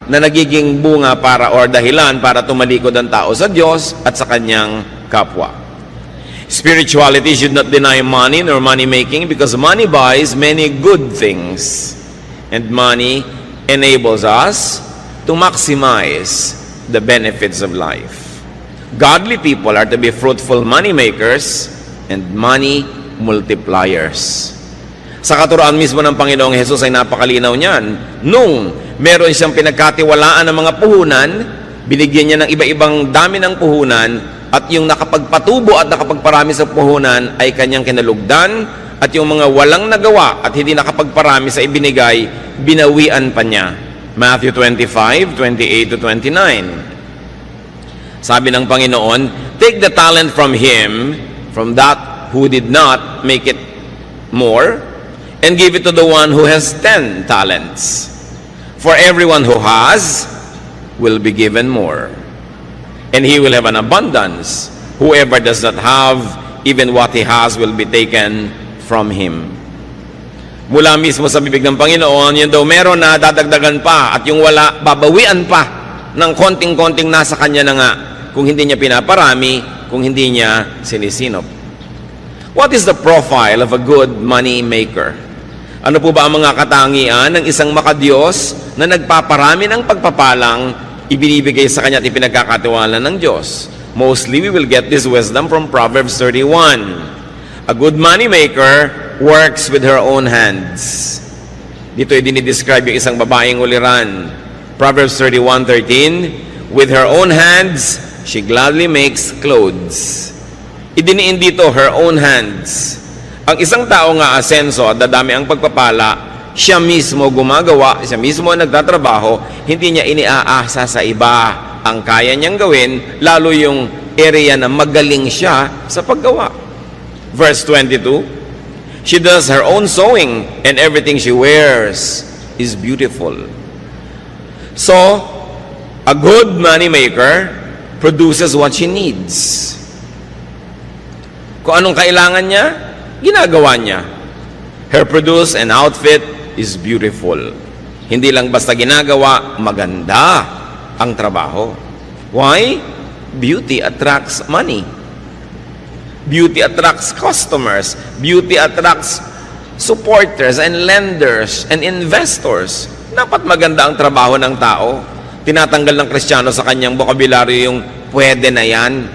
na nagiging bunga para or dahilan para tumalikod ang tao sa Diyos at sa kanyang kapwa. Spirituality should not deny money nor money making because money buys many good things and money enables us to maximize the benefits of life. Godly people are to be fruitful money makers and money multipliers. Sa katuroan mismo ng Panginoong Hesus ay napakalinaw niyan. Nung meron siyang pinagkatiwalaan ng mga puhunan, binigyan niya ng iba-ibang dami ng puhunan, at yung nakapagpatubo at nakapagparami sa puhunan ay kanyang kinalugdan, at yung mga walang nagawa at hindi nakapagparami sa ibinigay, binawian pa niya. Matthew 25:28-29. Sabi ng Panginoon, take the talent from him, from that who did not make it more, and give it to the one who has 10 talents. For everyone who has will be given more, and he will have an abundance. Whoever does not have, even what he has will be taken from him. Mula mismo sa bibig ng Panginoon, yun daw meron na dadagdagan pa, at yung wala, babawian pa ng konting-konting nasa kanya na nga, kung hindi niya pinaparami, kung hindi niya sinisinop. What is the profile of a good money maker? Ano po ba ang mga katangian ng isang makadiyos na nagpaparami ng pagpapalang ibinibigay sa kanya at ipinagkakatiwala ng Diyos? Mostly, we will get this wisdom from Proverbs 31. A good money maker works with her own hands. Dito ay dinidescribe yung isang babaeng uliran. Proverbs 31:13, with her own hands, she gladly makes clothes. Idiniin dito, her own hands. Ang isang tao nga asenso at dadami ang pagpapala, siya mismo gumagawa, siya mismo nagtatrabaho, hindi niya iniaasa sa iba. Ang kaya niyang gawin, lalo yung area na magaling siya sa paggawa. Verse 22, she does her own sewing and everything she wears is beautiful. So, a good money maker produces what she needs. Kung anong kailangan niya, ginagawa niya. Her produce and outfit is beautiful. Hindi lang basta ginagawa, maganda ang trabaho. Why? Beauty attracts money. Beauty attracts customers. Beauty attracts supporters and lenders and investors. Dapat maganda ang trabaho ng tao. Tinatanggal ng Kristiyano sa kanyang bokabularyo yung pwede na yan.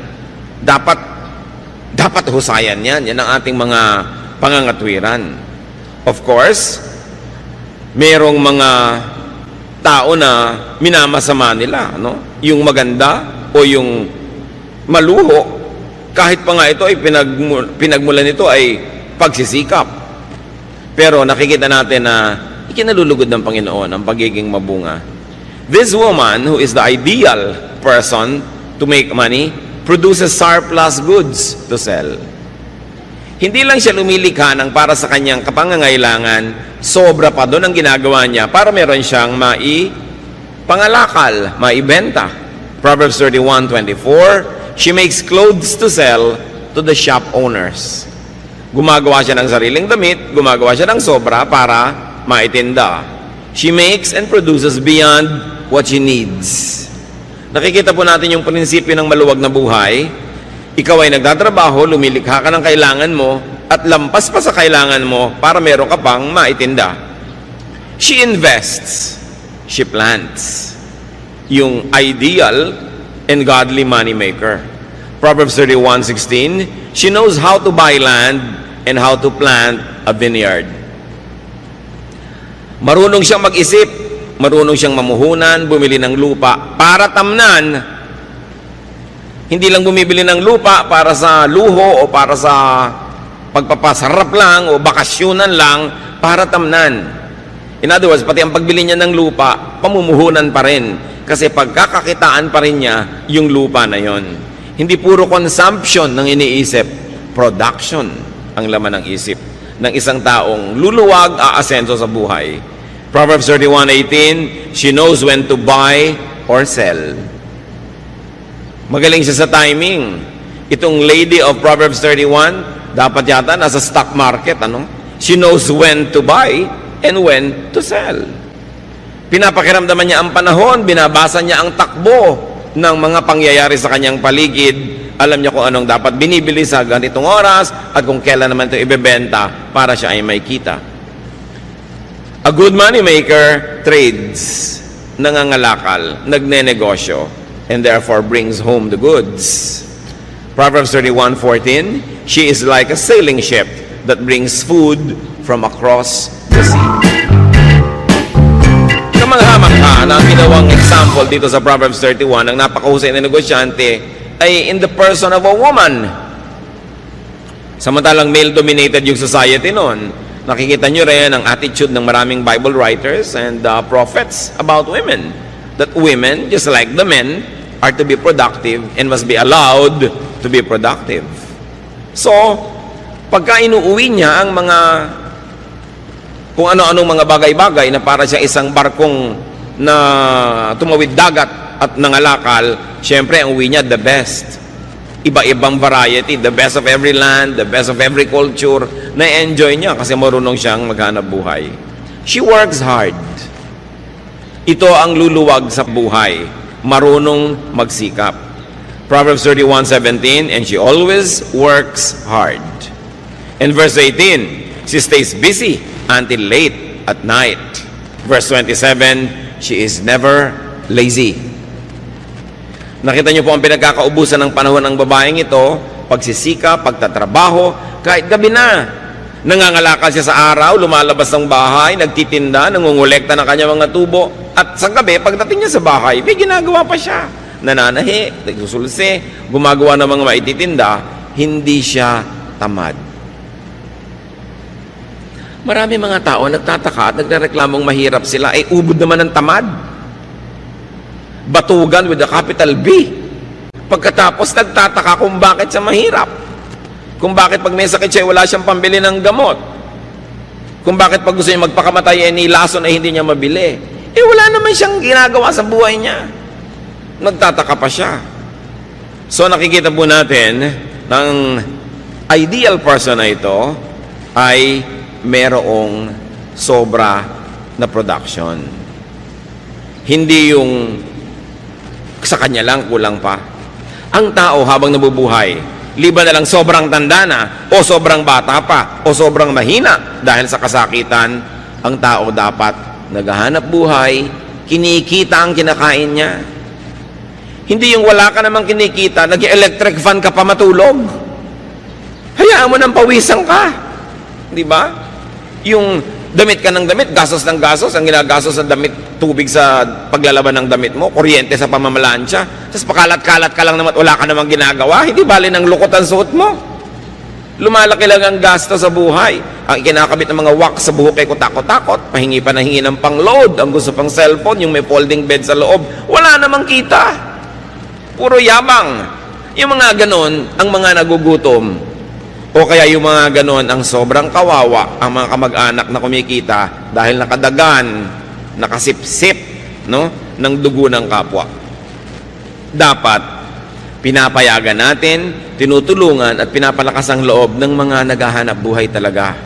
Dapat husayan yan. Yan ang ating mga pangangatwiran. Of course, merong mga tao na minamasama nila, no? Yung maganda o yung maluho, kahit pa nga ito ay pinagmulan nito ay pagsisikap. Pero nakikita natin na ikinalulugod ng Panginoon ang pagiging mabunga. This woman, who is the ideal person to make money, produces surplus goods to sell. Hindi lang siya lumilikha ng para sa kanyang kapangangailangan, sobra pa doon ang ginagawa niya para meron siyang pangalakal, maibenta. Proverbs 31:24, she makes clothes to sell to the shop owners. Gumagawa siya ng sariling damit, gumagawa siya ng sobra para maitinda. She makes and produces beyond what she needs. Nakikita po natin yung prinsipyo ng maluwag na buhay. Ikaw ay nagtatrabaho, lumilikha ka ng kailangan mo, at lampas pa sa kailangan mo para meron ka pang maitinda. She invests. She plants. Yung ideal and godly money maker. Proverbs 31:16, she knows how to buy land and how to plant a vineyard. Marunong siyang mag-isip, marunong siyang mamuhunan, bumili ng lupa para tamnan. Hindi lang bumibili ng lupa para sa luho o para sa pagpapasarap lang o bakasyonan lang, para tamnan. In other words, pati ang pagbili niya ng lupa, pamumuhunan pa rin. Kasi pagkakakitaan pa rin niya yung lupa na yon. Hindi puro consumption ng iniisip, production ang laman ng isip ng isang taong luluwag, aasenso sa buhay. Proverbs 31:18, she knows when to buy or sell. Magaling siya sa timing. Itong lady of Proverbs 31, dapat yata nasa stock market, ano? She knows when to buy and when to sell. Pinapakiramdaman niya ang panahon, binabasa niya ang takbo ng mga pangyayari sa kanyang paligid. Alam niya kung anong dapat binibili sa ganitong oras at kung kailan naman ito ibebenta para siya ay may kita. A good money maker trades, nangangalakal, nagnenegosyo, and therefore brings home the goods. Proverbs 31:14, she is like a sailing ship that brings food from across the sea. Kamangha-mangha na ginawang example dito sa Proverbs 31 ng napakahusay na negosyante ay in the person of a woman. Samantalang male-dominated yung society noon. Nakikita nyo rin ang attitude ng maraming Bible writers and prophets about women. That women, just like the men, are to be productive and must be allowed to be productive. So, pagka inuuwi niya ang mga kung ano-anong mga bagay-bagay na para siya isang barkong na tumawid dagat at nangalakal, syempre ang uwi niya the best. Iba-ibang variety, the best of every land, the best of every culture, na-enjoy niya kasi marunong siyang maghanap buhay. She works hard. Ito ang luluwag sa buhay, marunong magsikap. Proverbs 31:17, and she always works hard. And verse 18, she stays busy until late at night. Verse 27, she is never lazy. Nakita niyo po ang pinagkakaubusan ng panahon ng babaeng ito, pagsisika, pagtatrabaho, kahit gabi na. Nangangalakal siya sa araw, lumalabas ng bahay, nagtitinda, nangungulekta ng kanyang mga tubo, at sa gabi, pagdating niya sa bahay, may ginagawa pa siya. Nananahi, nagsusulse, gumagawa ng mga maititinda, hindi siya tamad. Marami mga tao nagtataka at nagrereklamong mahirap sila, ay ubod naman ng tamad. Batugan with a capital B. Pagkatapos nagtataka kung bakit siya mahirap. Kung bakit pag may sakit siya wala siyang pambili ng gamot. Kung bakit pag gusto niya magpakamatay nilason ay hindi niya mabili. Wala naman siyang ginagawa sa buhay niya. Nagtataka pa siya. So nakikita po natin ng ideal person na ito ay merong sobra na production. Hindi yung sa kanya lang, kulang pa. Ang tao habang nabubuhay, liban na lang sobrang tanda na, o sobrang bata pa, o sobrang mahina dahil sa kasakitan, ang tao dapat naghahanap buhay, kinikita ang kinakain niya. Hindi yung wala ka namang kinikita, nag-electric fan ka pa matulog. Hayaan mo nang pawisan ka. Di ba? Yung damit ka ng damit, gasos ng gasos, ang ginagasos sa damit, tubig sa paglalaban ng damit mo, kuryente sa pamamalansya, tapos pakalat-kalat ka lang naman, wala ka namang ginagawa, hindi bali ng lukot ang suot mo. Lumalaki lang ang gasto sa buhay. Ang kinakabit ng mga wax sa buhok ay kutakot-takot, pahingi pa ng hingi ng pang-load, ang gusto pang cellphone, yung may folding bed sa loob, wala namang kita. Puro yabang. Yung mga ganon, ang mga nagugutom, o kaya yung mga ganon, ang sobrang kawawa, ang mga kamag-anak na kumikita dahil nakadagan, nakasipsip, no, ng dugo ng kapwa. Dapat, pinapayagan natin, tinutulungan at pinapalakas ang loob ng mga naghahanap buhay talaga.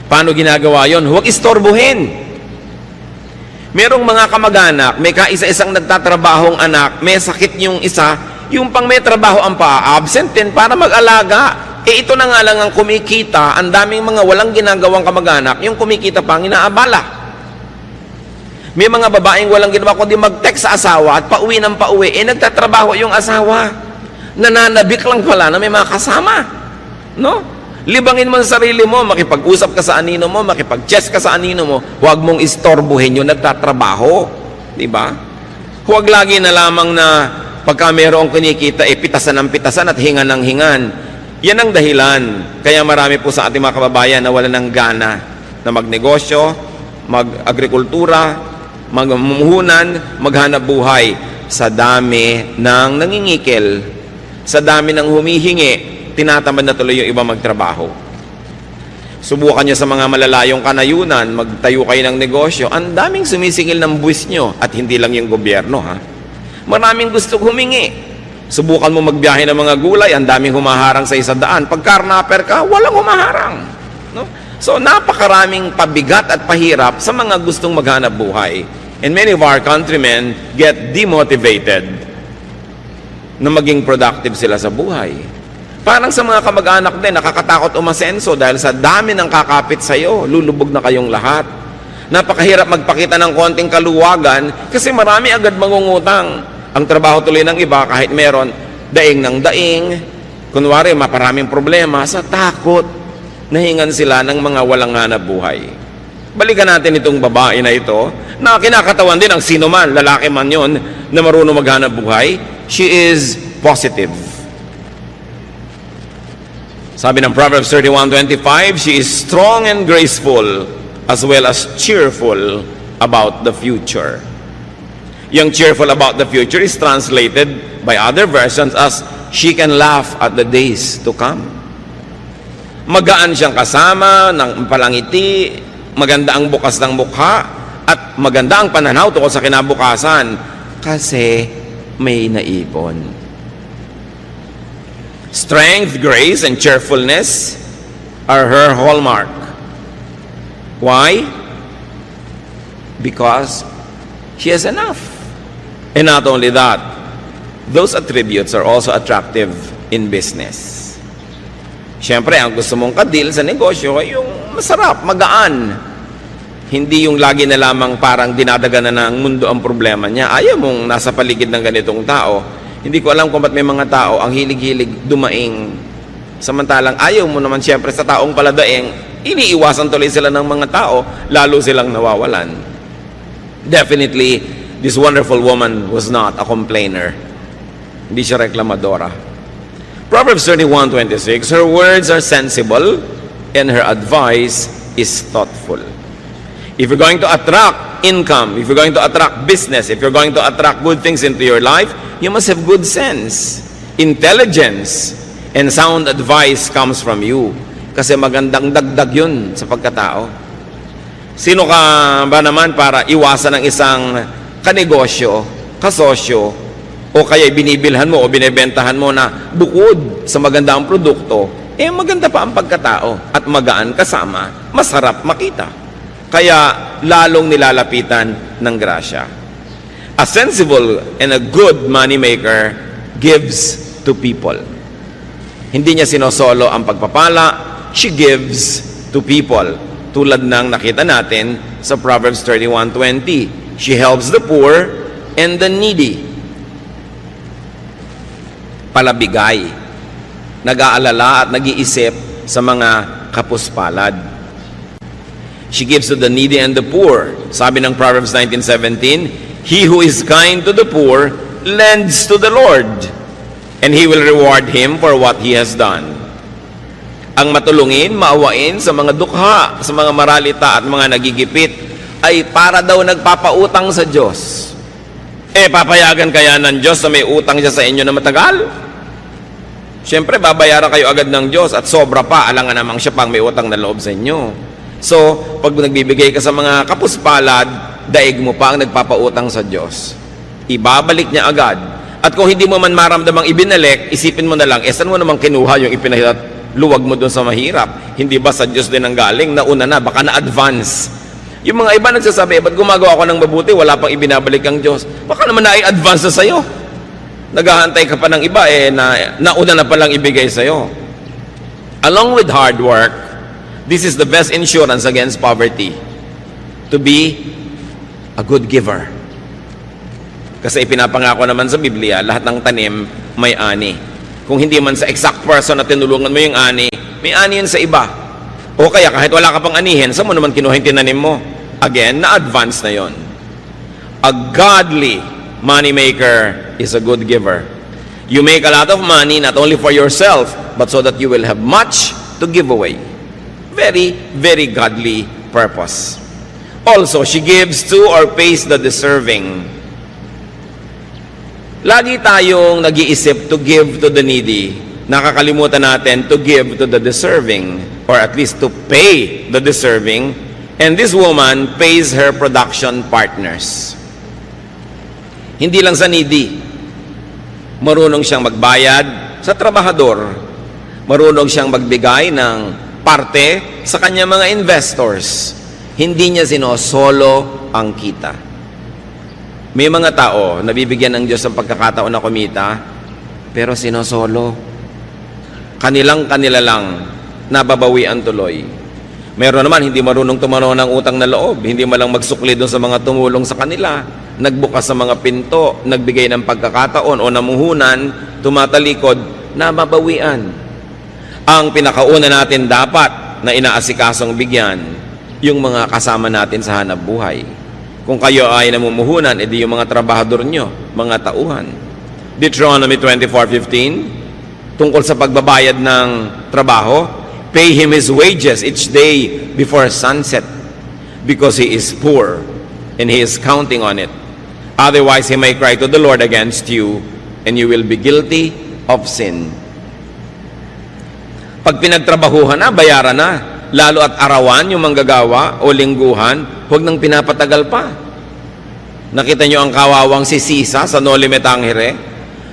Paano ginagawa yon? Huwag istorbohin. Merong mga kamag-anak, may kaisa-isang nagtatrabahong anak, may sakit yung isa, yung pang may trabaho ang pa-absent din para mag-alaga. Ito na nga lang ang kumikita, ang daming mga walang ginagawang kamag-anak, yung kumikita pang inaabala. May mga babaeng walang ginawa kundi mag-text sa asawa at pauwi ng pauwi, nagtatrabaho yung asawa. Nananabik lang pala na may mga kasama. No? Libangin mo sa sarili mo, makipag-usap ka sa anino mo, makipag-chess ka sa anino mo, huwag mong istorbohin yung nagtatrabaho. Diba? Huwag lagi na lamang na pagka mayroong kinikita, pitasan ng pitasan at hingan ng hingan. Yan ang dahilan. Kaya marami po sa ating mga kababayan na wala ng gana na magnegosyo, mag-agrikultura, magmumuhunan, maghanap buhay sa dami ng nangingikil, sa dami ng humihingi, tinatamad na tuloy yung iba magtrabaho. Subukan nyo sa mga malalayong kanayunan, magtayo kayo ng negosyo, ang daming sumisingil ng buwis nyo at hindi lang yung gobyerno. Maraming gusto humingi. Subukan mo magbiyahe ng mga gulay, ang daming humaharang sa 100. Pag karnaper ka, walang humaharang. No? So, napakaraming pabigat at pahirap sa mga gustong maghanap buhay. And many of our countrymen get demotivated na maging productive sila sa buhay. Parang sa mga kamag-anak din, nakakatakot umasenso dahil sa dami ng kakapit sa'yo, lulubog na kayong lahat. Napakahirap magpakita ng konting kaluwagan kasi marami agad mangungutang. Ang trabaho tuloy ng iba, kahit meron, daing ng daing. Kunwari, maparaming problema sa takot. Nahingan sila ng mga walang hanap buhay. Balikan natin itong babae na ito, na kinakatawan din ang sino man, lalaki man yon, na marunong maghanap buhay. She is positive. Sabi ng Proverbs 31:25, she is strong and graceful as well as cheerful about the future. Yung cheerful about the future is translated by other versions as she can laugh at the days to come. Magaan siyang kasama, ng palangiti, maganda ang bukas ng mukha, at maganda ang pananaw tungkol sa kinabukasan kasi may naipon. Strength, grace, and cheerfulness are her hallmark. Why? Because she has enough. And not only that, those attributes are also attractive in business. Siyempre, ang gusto mong kadil sa negosyo ay yung masarap, magaan. Hindi yung lagi na lamang parang dinadaganan ng mundo ang problema niya. Ayaw mong nasa paligid ng ganitong tao. Hindi ko alam kung ba't may mga tao ang hilig-hilig dumaing. Samantalang ayaw mo naman siyempre sa taong paladaing, iniiwasan tuloy sila ng mga tao, lalo silang nawawalan. Definitely, this wonderful woman was not a complainer. Hindi siya reklamadora. Proverbs 31:26, her words are sensible and her advice is thoughtful. If you're going to attract income, if you're going to attract business, if you're going to attract good things into your life, you must have good sense, intelligence, and sound advice comes from you. Kasi magandang dagdag yun sa pagkatao. Sino ka ba naman para iwasan ng isang kanegosyo, kasosyo, o kaya binibilhan mo o binibentahan mo na bukod sa maganda ang produkto, maganda pa ang pagkatao at magaan kasama, masarap makita. Kaya lalong nilalapitan ng grasya. A sensible and a good money maker gives to people. Hindi niya sinosolo ang pagpapala, she gives to people. Tulad ng nakita natin sa Proverbs 31:20. She helps the poor and the needy. Palabigay, nag-aalala at nag-iisip sa mga kapuspalad. She gives to the needy and the poor. Sabi ng Proverbs 19:17, he who is kind to the poor lends to the Lord, and He will reward him for what he has done. Ang matulungin, maawain sa mga dukha, sa mga maralita at mga nagigipit, ay para daw nagpapautang sa Diyos. Papayagan kaya ng Diyos na may utang siya sa inyo na matagal? Siyempre, babayaran kayo agad ng Diyos at sobra pa, alangan namang siya pang may utang na loob sa inyo. So, pag nagbibigay ka sa mga kapuspalad, daig mo pa ang nagpapautang sa Diyos. Ibabalik niya agad. At kung hindi mo man maramdamang ibinalik, isipin mo na lang, saan mo namang kinuha yung luwag mo doon sa mahirap? Hindi ba sa Diyos din ang galing? Nauna na, baka na-advance. Yung mga iba nagsasabi, ba't gumagawa ako ng mabuti, wala pang ibinabalik ang Diyos? Baka naman na-advance na sa'yo. Naghahantay ka pa ng iba, nauna na palang ibigay sa'yo. Along with hard work, this is the best insurance against poverty. To be a good giver. Kasi ipinapangako naman sa Biblia, lahat ng tanim may ani. Kung hindi man sa exact person na tinulungan mo yung ani, may ani yun sa iba. O kaya kahit wala ka pang anihin, saan mo naman kinuha yung tinanim mo? Again, na-advance na yon. A godly moneymaker is a good giver. You make a lot of money not only for yourself, but so that you will have much to give away. Very, very godly purpose. Also, she gives to or pays the deserving. Lagi tayong nag-iisip to give to the needy. Nakakalimutan natin to give to the deserving, or at least to pay the deserving. And this woman pays her production partners. Hindi lang sa needy. Marunong siyang magbayad sa trabahador. Marunong siyang magbigay ng parte sa kanyang mga investors. Hindi niya sinosolo ang kita. May mga tao na bibigyan ng Diyos ng pagkakataon na kumita, pero sinosolo. Kanila lang nababawian tuloy. Meron naman hindi marunong tumanaw ng utang na loob, hindi malang magsukli doon sa mga tumulong sa kanila, nagbukas sa mga pinto, nagbigay ng pagkakataon o namuhunan, tumatalikod, nababawian. Ang pinakauna natin dapat na inaasikasong bigyan, yung mga kasama natin sa hanap buhay. Kung kayo ay namumuhunan, edi yung mga trabahador nyo, mga tauhan. Deuteronomy 24:15, tungkol sa pagbabayad ng trabaho, pay him his wages each day before sunset, because he is poor, and he is counting on it. Otherwise, he may cry to the Lord against you, and you will be guilty of sin. Pag pinagtrabahuhan na, bayaran na. Lalo at arawan yung manggagawa o lingguhan, huwag nang pinapatagal pa. Nakita nyo ang kawawang si Sisa sa No Limit Tangere?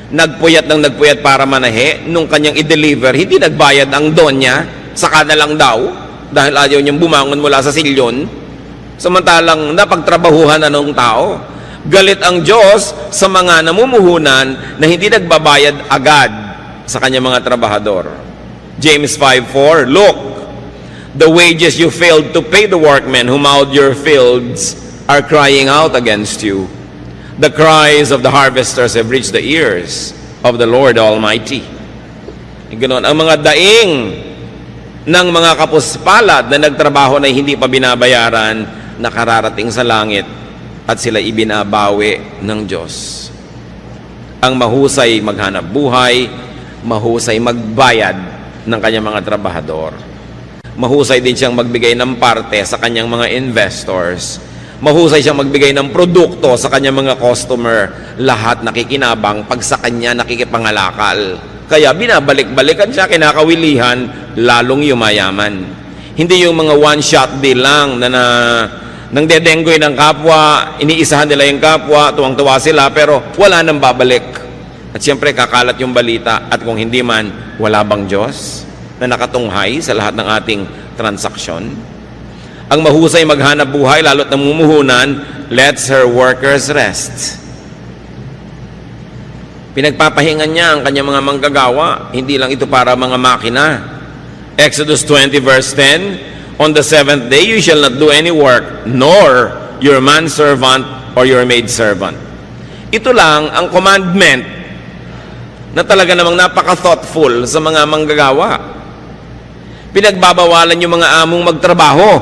Nagpuyat ng nagpuyat para manahe. Nung kanyang i-deliver, hindi nagbayad ang donya, saka na lang daw, dahil ayaw niyang bumangon mula sa silyon. Samantalang napagtrabahuhan na ng tao. Galit ang Diyos sa mga namumuhunan na hindi nagbabayad agad sa kanyang mga trabahador. James 5:4, look, the wages you failed to pay the workmen who mowed your fields are crying out against you. The cries of the harvesters have reached the ears of the Lord Almighty. Ganoon, ang mga daing ng mga kapuspalad na nagtrabaho na hindi pa binabayaran, nakararating sa langit at sila ibinabawi ng Diyos. Ang mahusay maghanap buhay, mahusay magbayad ng kanyang mga trabahador. Mahusay din siyang magbigay ng parte sa kanyang mga investors. Mahusay siyang magbigay ng produkto sa kanyang mga customer. Lahat nakikinabang pag sa kanya nakikipangalakal. Kaya binabalik-balikan siya, kinakawilihan, lalong yumayaman. Hindi yung mga one-shot deal lang na nang dedenggoy ng kapwa, iniisahan nila yung kapwa, tuwang-tuwa sila, pero wala nang babalik. At siyempre, kakalat yung balita, at kung hindi man, wala bang Diyos na nakatunghay sa lahat ng ating transaksyon? Ang mahusay maghanap buhay, lalo't namumuhunan, lets her workers rest. Pinagpapahingan niya ang kanyang mga manggagawa, hindi lang ito para mga makina. Exodus 20:10, on the seventh day you shall not do any work, nor your manservant or your maidservant. Ito lang ang commandment na talaga namang napaka-thoughtful sa mga manggagawa. Pinagbabawalan yung mga among magtrabaho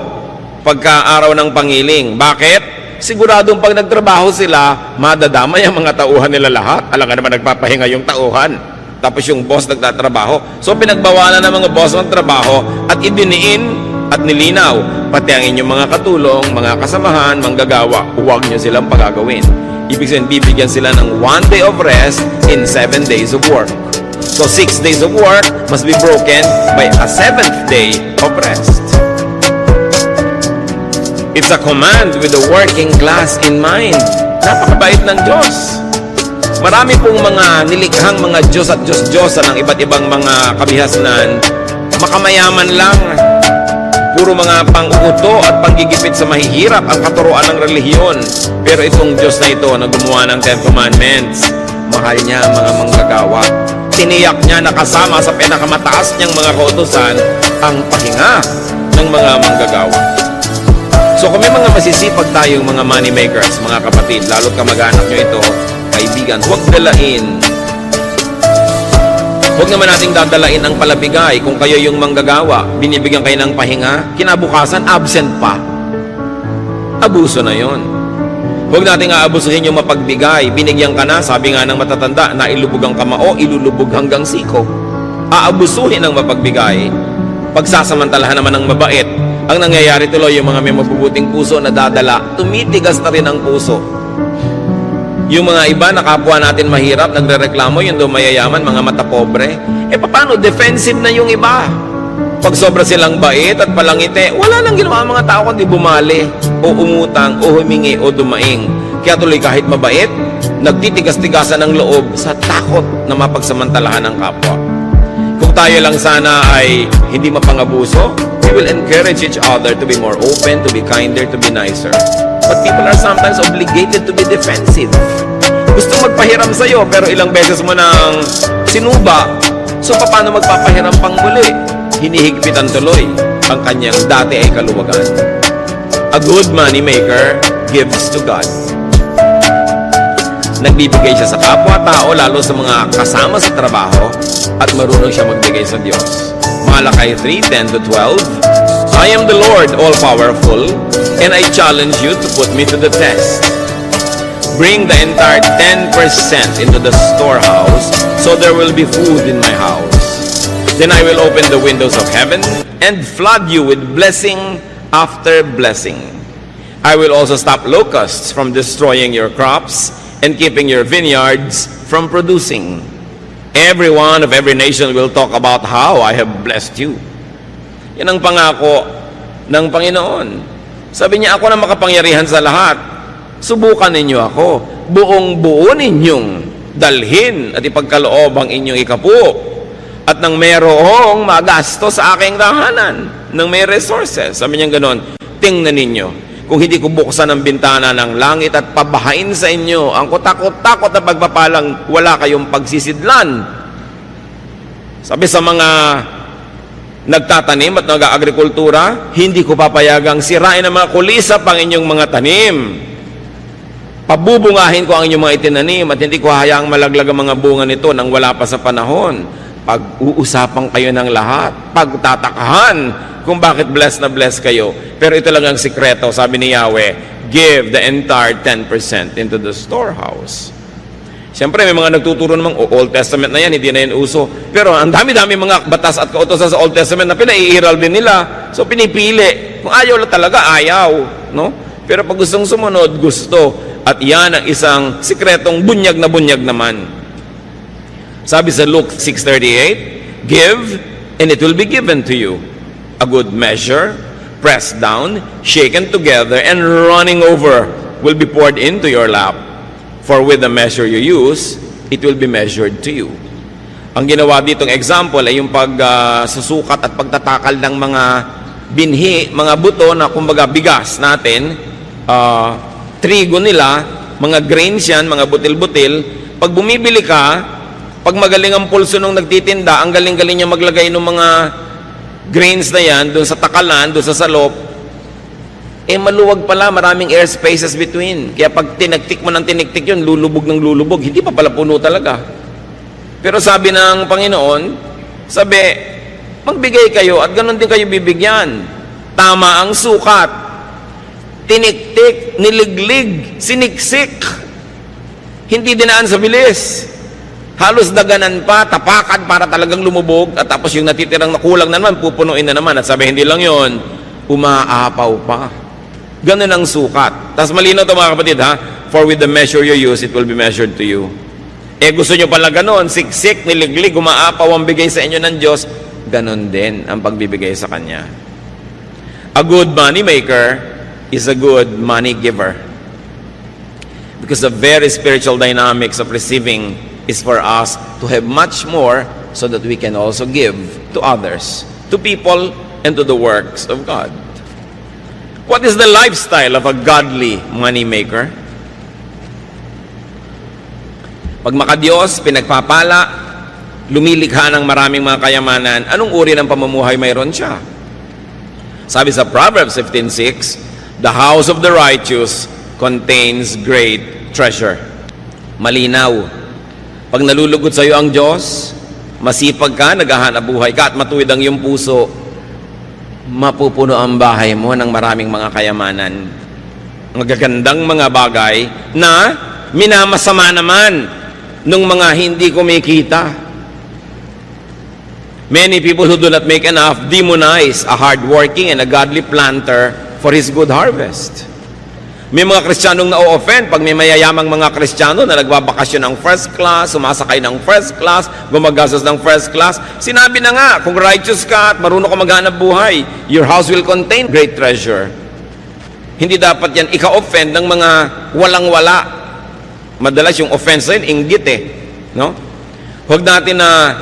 pagka araw ng pangiling. Bakit? Siguradong pag nagtrabaho sila, madadamay ang mga tauhan nila lahat. Alam nga naman nagpapahinga yung tauhan. Tapos yung boss nagtatrabaho. So pinagbawalan ng mga boss ng trabaho at idiniin at nilinaw. Pati ang inyong mga katulong, mga kasamahan, manggagawa, huwag nyo silang pagagawin. Ibig sabihin, bibigyan sila ng 1 day of rest in 7 days of work. So 6 days of work must be broken by a 7th day of rest. It's a command with the working class in mind. Napakabait ng Diyos. Marami pong mga nilikhang mga Diyos at Diyos-Diyosa ng iba't ibang mga kabihasnan. Makamayaman lang. Puro mga pang-uto at panggigipit sa mahihirap ang katuruan ng relihiyon. Pero itong Diyos na ito na gumawa ng 10 Commandments, mahal niya ang mga manggagawa. Tiniyak niya na kasama sa pinakamataas niyang mga kautusan ang pahinga ng mga manggagawa. So kung may mga masisipag tayong mga money makers, mga kapatid, lalo't kamag-anak nyo ito, kaibigan, huwag dalain. Huwag naman nating dadalain ang palabigay. Kung kayo yung manggagawa, binibigyan kayo ng pahinga, kinabukasan, absent pa. Abuso na yon. Huwag nating aabusuhin yung mapagbigay. Binigyan ka na, sabi nga ng matatanda, na ilubog ang kamao, ilulubog hanggang siko. Aabusuhin ang mapagbigay. Pagsasamantalahan naman ng mabait. Ang nangyayari tuloy, yung mga may mabubuting puso na dadala, tumitigas na rin ang puso. Yung mga iba na kapwa natin mahirap, nagrereklamo, yung daw mayayaman, mga mata pobre. Paano? Defensive na yung iba. Pag sobra silang bait at palangite, wala nang ginawa ang mga tao kundi bumali, o umutang, o humingi, o dumaing. Kaya tuloy kahit mabait, nagtitigas-tigasan ng loob sa takot na mapagsamantalahan ng kapwa. Kung tayo lang sana ay hindi mapangabuso, We will encourage each other to be more open, to be kinder, to be nicer. But people are sometimes obligated to be defensive. Gusto magpahiram sa'yo, pero ilang beses mo nang sinuba. So, paano magpapahiram pang muli? Hinihigpitan tuloy ang kanyang dati ay kaluwagan. A good money maker gives to God. Nagbibigay siya sa kapwa-tao, lalo sa mga kasama sa trabaho, at marunong siya magbigay sa Diyos. Malakay 3:10-12, I am the Lord all-powerful, and I challenge you to put me to the test. Bring the entire 10% into the storehouse, so there will be food in my house. Then I will open the windows of heaven and flood you with blessing after blessing. I will also stop locusts from destroying your crops and keeping your vineyards from producing. Everyone of every nation will talk about how I have blessed you. Yan ang pangako ng Panginoon. Sabi niya, ako na makapangyarihan sa lahat. Subukan ninyo ako. Buong-buo ninyong dalhin at ipagkaloob ang inyong ikapu. At nang mayroong magasto sa aking tahanan, nang may resources. Sabi niya ganon, tingnan ninyo. Kung hindi ko buksan ang bintana ng langit at pabahain sa inyo ang kutakot-takot na pagpapalang wala kayong pagsisidlan. Sabi sa mga nagtatanim at nag-agrikultura, hindi ko papayagang sirain ang mga kulisap ang inyong mga tanim. Pabubungahin ko ang inyong mga itinanim at hindi ko hayaang malaglag ang mga bunga nito nang wala pa sa panahon. Pag-uusapan kayo ng lahat, pagtatakahan kung bakit blessed na blessed kayo. Pero ito lang ang sikreto, sabi ni Yahweh, give the entire 10% into the storehouse. Siyempre, may mga nagtuturo namang Old Testament na yan, hindi na yan uso. Pero ang dami-dami mga batas at kautosan sa Old Testament na pinaiiral din nila. So, pinipili. Kung ayaw lang talaga, ayaw. No? Pero pag gustong sumunod, gusto. At yan ang isang sikretong bunyag naman. Sabi sa Luke 6:38, give, and it will be given to you. A good measure, pressed down, shaken together, and running over will be poured into your lap. For with the measure you use, it will be measured to you. Ang ginawa ditong example ay yung pagsusukat at pagtatakal ng mga binhi, mga buto na kumbaga bigas natin, trigo nila, mga grains yan, mga butil-butil. Pag bumibili ka, pag magaling ang pulso nung nagtitinda, ang galing-galing niya maglagay ng mga grains na yan, doon sa takalan, doon sa salop, maluwag pala, maraming air spaces between. Kaya pag tinagtik mo ng tiniktik yun, lulubog ng lulubog. Hindi pa pala puno talaga. Pero sabi ng Panginoon, sabi, magbigay kayo at ganun din kayo bibigyan. Tama ang sukat. Tiniktik, niliglig, siniksik. Hindi dinaan sa bilis. Halos daganan pa, tapakan para talagang lumubog, at tapos yung natitirang nakulang na naman, pupunuin na naman. At sabi, hindi lang yon, umaapaw pa. Ganun ang sukat. Tapos malinaw ito mga kapatid, ha? For with the measure you use, it will be measured to you. Gusto nyo pala ganun, siksik, niliglig, umaapaw ang bigay sa inyo ng Diyos, ganun din ang pagbibigay sa Kanya. A good money maker is a good money giver. Because the very spiritual dynamics of receiving is for us to have much more so that we can also give to others, to people, and to the works of God. What is the lifestyle of a godly money maker? Pag makadiyos, pinagpapala, lumilikha ng maraming mga kayamanan, anong uri ng pamumuhay mayroon siya? Sabi sa Proverbs 15:6, the house of the righteous contains great treasure. Malinaw. Pag nalulugod sa iyo ang Diyos, masipag ka, naghahanap buhay ka, at matuwid ang iyong puso, mapupuno ang bahay mo ng maraming mga kayamanan. Magagandang mga bagay na minamasama naman ng mga hindi kumikita. Many people who do not make enough demonize a hardworking and a godly planter for his good harvest. May mga Kristiyanong na-offend pag may mayayamang mga Kristiyano na nagbabakasyon ng first class, sumasakay ng first class, gumagastos ng first class. Sinabi na nga, kung righteous ka at marunong ka maghanap buhay, your house will contain great treasure. Hindi dapat yan ika-offend ng mga walang-wala. Madalas yung offense na yun, inggit eh. No? Huwag natin na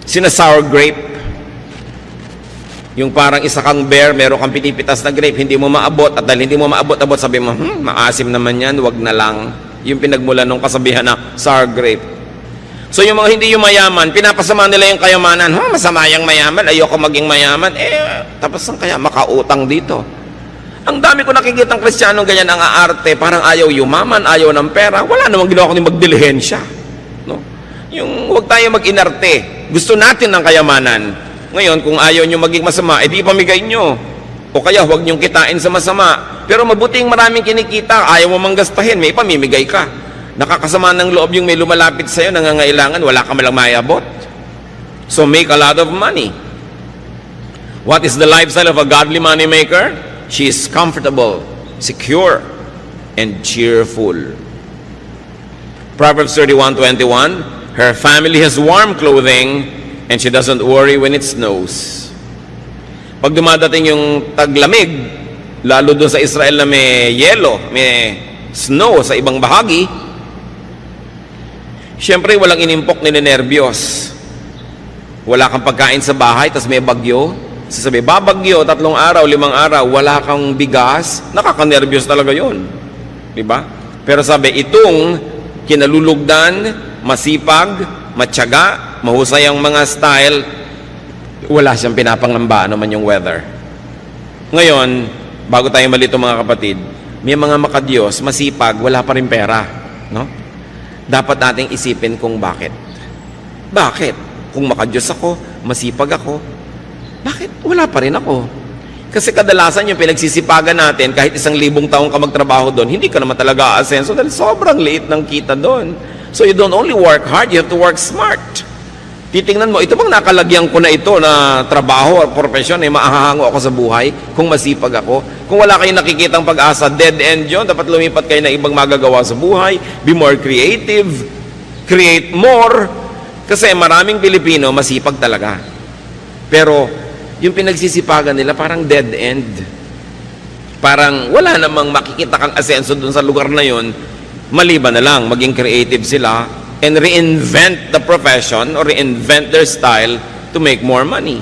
sinasour grape. Yung parang isa kang bear, meron kang pinipitas na grape, hindi mo maabot, at dahil hindi mo maabot, sabi mo, maasim naman yan, wag na lang. Yung pinagmula nung kasabihan na sour grape. So yung mga hindi yung mayaman, pinapasama nila yung kayamanan. Masama yung mayaman, ayoko maging mayaman. Tapos ang kaya makautang dito. Ang dami ko nakikita ng Kristiyanong ganyan ang aarte, parang ayaw yumaman, ayaw ng pera. Wala namang ginawa kundi magdilihensya. No? Yung huwag tayo mag-inarte. Gusto natin ng kayamanan. Ngayon, kung ayaw nyo maging masama, edi ipamigay nyo. O kaya huwag nyong kitain sa masama. Pero mabuting maraming kinikita, ayaw mo manggastahin, may ipamimigay ka. Nakakasama ng loob yung may lumalapit sa'yo, nangangailangan, wala ka malang mayabot. So make a lot of money. What is the lifestyle of a godly money maker? She is comfortable, secure, and cheerful. Proverbs 31:21, her family has warm clothing, and she doesn't worry when it snows. Pag dumadating yung taglamig, lalo doon sa Israel na may yelo, may snow sa ibang bahagi, siyempre walang inimpok, ninenervyos. Wala kang pagkain sa bahay, tas may bagyo. Sasabi, babagyo, 3 araw, 5 araw, wala kang bigas, nakaka-nervyos talaga yun. Diba? Pero sabi, itong kinalulugdan, masipag, matyaga, mahusay ang mga style, wala siyang pinapangamba naman yung weather. Ngayon, bago tayo malito mga kapatid, may mga makadiyos, masipag, wala pa rin pera. No? Dapat nating isipin kung bakit. Bakit? Kung makadiyos ako, masipag ako, bakit wala pa rin ako? Kasi kadalasan yung pinagsisipagan natin, kahit 1,000 taong ka magtrabaho doon, hindi ka naman talaga aasenso dahil sobrang liit ng kita doon. So you don't only work hard, you have to work smart. Titingnan mo, ito bang nakalagyan ko na ito na trabaho or profesyon, maahahango ako sa buhay kung masipag ako? Kung wala kayong nakikitang pag-asa, dead end yun, dapat lumipat kayo na ibang magagawa sa buhay, be more creative, create more, kasi maraming Pilipino masipag talaga. Pero yung pinagsisipagan nila parang dead end. Parang wala namang makikita kang asenso dun sa lugar na yun, maliban na lang maging creative sila and reinvent the profession or reinvent their style to make more money.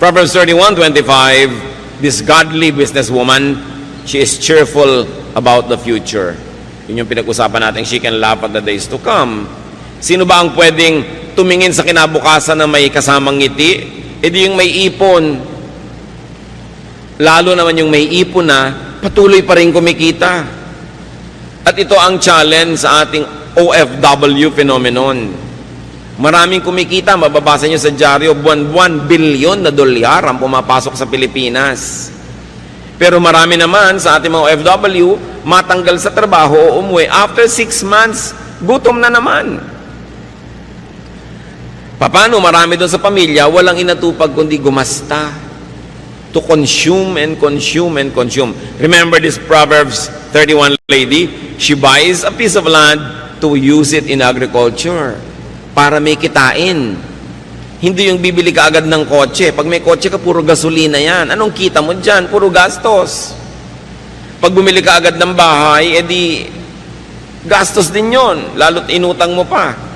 Proverbs 31:25, this godly businesswoman, she is cheerful about the future. Yun yung pinag-usapan natin, she can laugh at the days to come. Sino ba ang pwedeng tumingin sa kinabukasan na may kasamang ngiti? E di yung may ipon, lalo naman yung may ipon na patuloy pa rin kumikita. At ito ang challenge sa ating OFW phenomenon. Maraming kumikita, mababasa nyo sa dyaryo, buwan-buwan, bilyon na dolyar ang pumapasok sa Pilipinas. Pero marami naman sa ating mga OFW, matanggal sa trabaho o umuwi, after 6 months, gutom na naman. Paano marami doon sa pamilya, walang inatupag kundi gumasta. To consume and consume and consume. Remember this Proverbs 31 lady? She buys a piece of land to use it in agriculture. Para may kitain. Hindi yung bibili ka agad ng kotse. Pag may kotse ka, puro gasolina yan. Anong kita mo dyan? Puro gastos. Pag bumili ka agad ng bahay, edi gastos din yon. Lalo't inutang mo pa.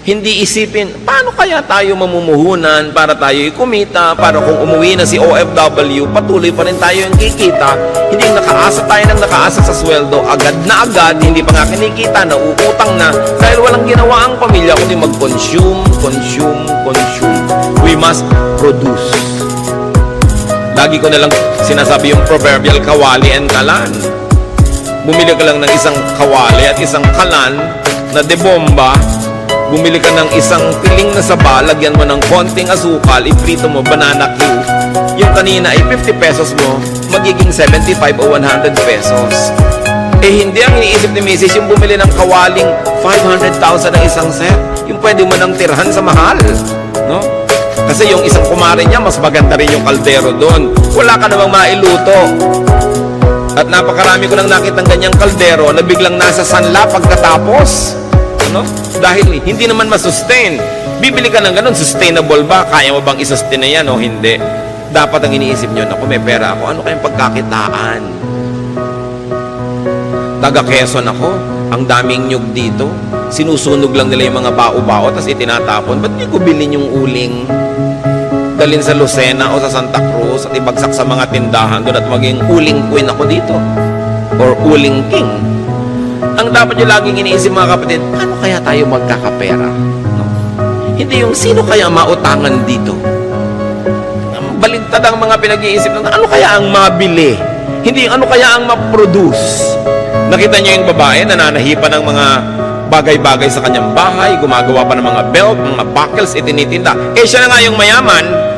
Hindi isipin, paano kaya tayo mamumuhunan para tayo kumita, para kung umuwi na si OFW, patuloy pa rin tayo yung kikita. Hindi nakaasa tayo ng nakaasa sa sweldo, agad na agad, hindi pa nga kinikita, nauutang na, dahil walang ginawa ang pamilya kundi mag-consume, consume, consume. We must produce. Lagi ko na lang sinasabi yung proverbial kawali and kalan. Bumili ka lang ng isang kawali at isang kalan na debomba. Bumili ka ng isang piling na saba, lagyan mo ng konting asukal, iprito mo, banana cue. Yung kanina ay 50 pesos mo, magiging 75 o 100 pesos. Eh hindi ang iniisip ni Mrs. yung bumili ng kawaling 500,000 ng isang set. Yung pwede mo nang tirhan sa mahal. No? Kasi yung isang kumare niya, mas maganda rin yung kaldero doon. Wala ka namang mailuto. At napakarami ko nang nakitang ganyang kaldero na biglang nasa sanla pagkatapos. No? Dahil hindi naman masustain. Bibili ka ng ganun, sustainable ba? Kaya mo bang isustain na yan o hindi? Dapat ang iniisip nyo, naku, may pera ako, ano kayong pagkakitaan? Taga Quezon ako, ang daming nyug dito. Sinusunog lang nila yung mga bao-bao, tapos itinatapon. Ba't di ko bilhin yung uling? dalhin sa Lucena o sa Santa Cruz at ibagsak sa mga tindahan doon at maging uling queen ako dito or uling king. Ang dapat nyo laging iniisip mga kapatid, paano kaya tayo magkakapera? No? Hindi yung sino kaya mautangan dito. Baligtad ang mga pinag-iisip ng ano kaya ang mabili? Hindi ano kaya ang ma-produce? Nakita nyo yung babae, nananahipan ng mga bagay-bagay sa kanyang bahay, gumagawa pa ng mga belt, mga buckles, itinitinda. Eh siya na nga yung mayaman.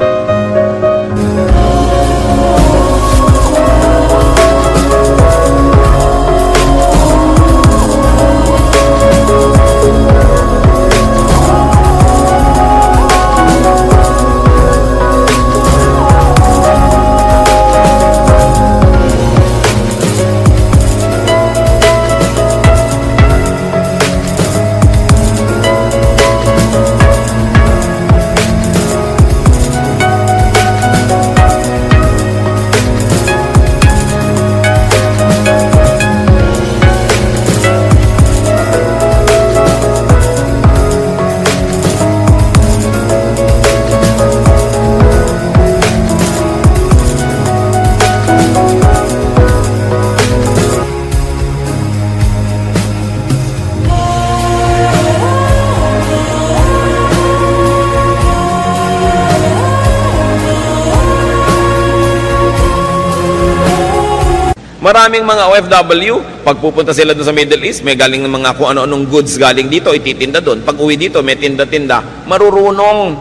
Maraming mga OFW, pag pupunta sila doon sa Middle East, may galing ng mga kung ano-anong goods galing dito, ititinda doon. Pag uwi dito, may tinda-tinda. Marurunong.